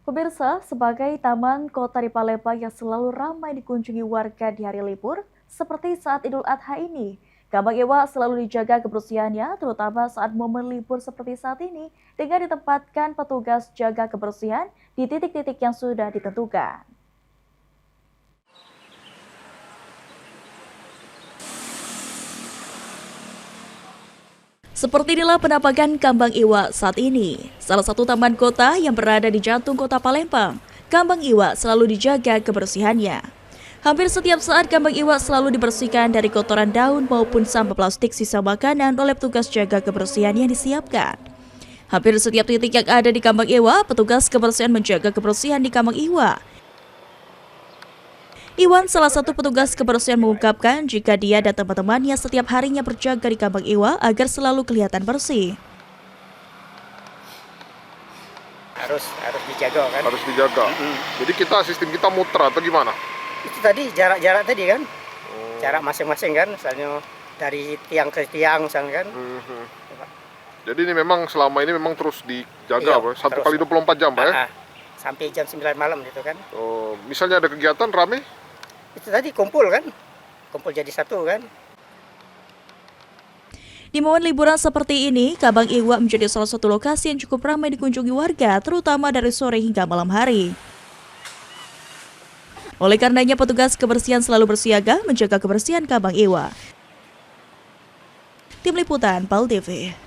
Pemirsa, sebagai taman kota di Palembang yang selalu ramai dikunjungi warga di hari libur, seperti saat Idul Adha ini, Kambang Iwa selalu dijaga kebersihannya, terutama saat momen libur seperti saat ini, dengan ditempatkan petugas jaga kebersihan di titik-titik yang sudah ditentukan. Seperti inilah penampakan Kambang Iwa saat ini. Salah satu taman kota yang berada di jantung kota Palembang, Kambang Iwa selalu dijaga kebersihannya. Hampir setiap saat Kambang Iwa selalu dibersihkan dari kotoran daun maupun sampah plastik sisa makanan oleh petugas jaga kebersihan yang disiapkan. Hampir setiap titik yang ada di Kambang Iwa, petugas kebersihan menjaga kebersihan di Kambang Iwa. Iwan, salah satu petugas kebersihan, mengungkapkan jika dia dan teman-temannya setiap harinya berjaga di Kambang Iwa agar selalu kelihatan bersih. Harus dijaga kan. Harus dijaga. Jadi sistem kita muter atau gimana? Itu tadi jarak tadi kan. Jarak masing-masing kan, misalnya dari tiang ke tiang misalnya kan. Jadi ini memang selama ini memang terus dijaga, Iya, Pak? 1 kali 24 jam, Pak ya? Sampai jam 9 malam gitu kan. Oh, misalnya ada kegiatan rame? Itu tadi kumpul kan. Kumpul jadi satu kan. Di momen liburan seperti ini, Kambang Iwa menjadi salah satu lokasi yang cukup ramai dikunjungi warga, terutama dari sore hingga malam hari. Oleh karenanya, petugas kebersihan selalu bersiaga menjaga kebersihan Kambang Iwa. Tim Liputan PAL TV.